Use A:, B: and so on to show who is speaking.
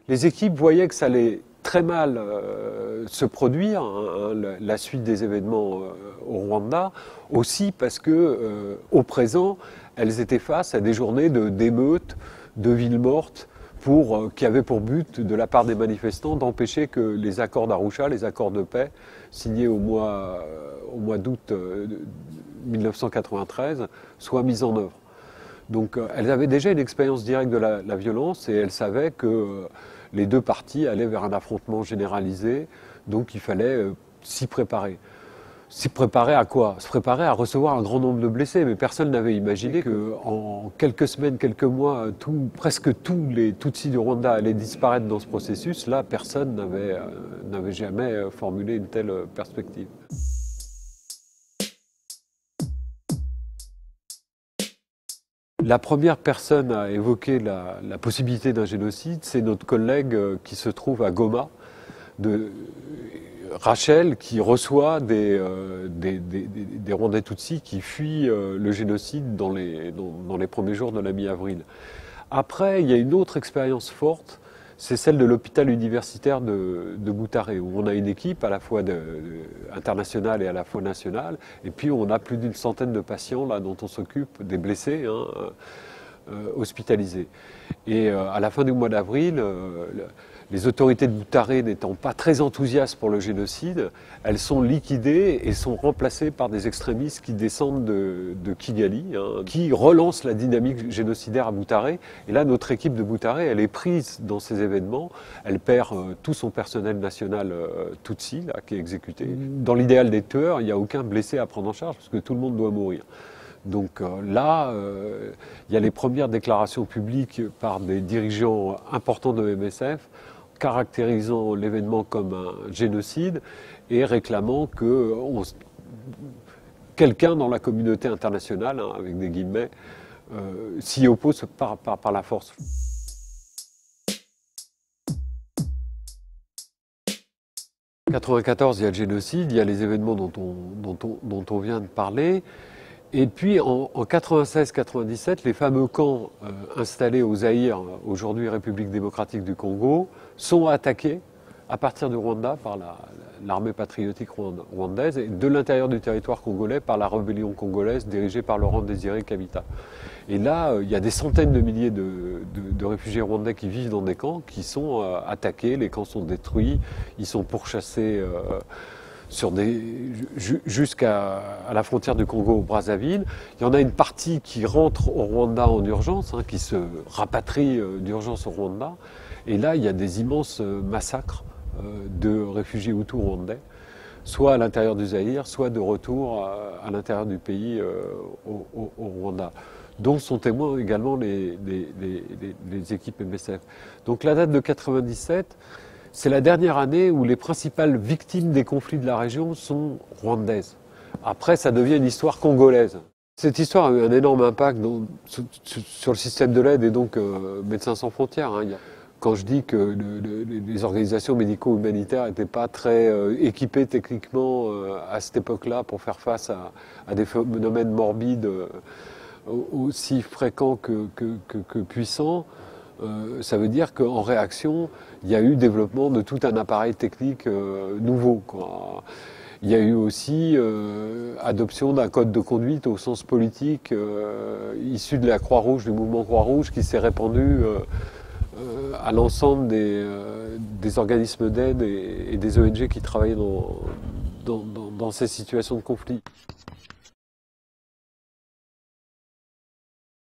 A: Les équipes voyaient que ça allait très mal se produire, la suite des événements au Rwanda, aussi parce que, au présent, elles étaient face à des journées d'émeutes, de villes mortes, qui avaient pour but, de la part des manifestants, d'empêcher que les accords d'Arusha, les accords de paix, signés au mois d'août 1993, soient mis en œuvre. Donc elles avaient déjà une expérience directe de la violence et elles savaient que les deux parties allaient vers un affrontement généralisé, donc il fallait s'y préparer. S'y préparer à quoi? Se préparer à recevoir un grand nombre de blessés, mais personne n'avait imaginé qu'en quelques semaines, quelques mois, presque tous les Tutsis du Rwanda allaient disparaître dans ce processus. Là, personne n'avait jamais formulé une telle perspective. La première personne à évoquer la possibilité d'un génocide, c'est notre collègue qui se trouve à Goma, Rachel, qui reçoit des Rwandais Tutsis qui fuient le génocide dans les premiers jours de la mi-avril. Après, il y a une autre expérience forte, c'est celle de l'hôpital universitaire de Butare, où on a une équipe à la fois internationale et à la fois nationale, et puis on a plus d'une centaine de patients là dont on s'occupe, des blessés hospitalisés. Et à la fin du mois d'avril, les autorités de Butare n'étant pas très enthousiastes pour le génocide, elles sont liquidées et sont remplacées par des extrémistes qui descendent de Kigali, qui relancent la dynamique génocidaire à Butare. Et là, notre équipe de Butare, elle est prise dans ces événements. Elle perd tout son personnel national Tutsi, là, qui est exécuté. Dans l'idéal des tueurs, il n'y a aucun blessé à prendre en charge, parce que tout le monde doit mourir. Donc là, il y a les premières déclarations publiques par des dirigeants importants de MSF caractérisant l'événement comme un génocide et réclamant que quelqu'un dans la communauté internationale, avec des guillemets, s'y oppose par la force. En 1994, il y a le génocide, il y a les événements dont on vient de parler. Et puis en 96-97, les fameux camps installés au Zaïre, aujourd'hui République démocratique du Congo, sont attaqués à partir du Rwanda par l'armée patriotique rwandaise et de l'intérieur du territoire congolais par la rébellion congolaise dirigée par Laurent Désiré Kabila. Et là, il y a des centaines de milliers de réfugiés rwandais qui vivent dans des camps, qui sont attaqués, les camps sont détruits, ils sont pourchassés jusqu'à la frontière du Congo au Brazzaville. Il y en a une partie qui rentre au Rwanda en urgence, qui se rapatrie d'urgence au Rwanda. Et là, il y a des immenses massacres de réfugiés hutus rwandais, soit à l'intérieur du Zaïre, soit de retour à l'intérieur du pays au Rwanda, dont sont témoins également les équipes MSF. Donc la date de 97, c'est la dernière année où les principales victimes des conflits de la région sont rwandaises. Après, ça devient une histoire congolaise. Cette histoire a eu un énorme impact sur le système de l'aide et donc Médecins sans frontières. Quand je dis que les organisations médico-humanitaires n'étaient pas très équipées techniquement à cette époque-là pour faire face à des phénomènes morbides aussi fréquents que puissants, ça veut dire qu'en réaction, il y a eu développement de tout un appareil technique nouveau, quoi. Il y a eu aussi adoption d'un code de conduite au sens politique issu de la Croix-Rouge, du mouvement Croix-Rouge, qui s'est répandu à l'ensemble des organismes d'aide et des ONG qui travaillaient dans ces situations de conflit.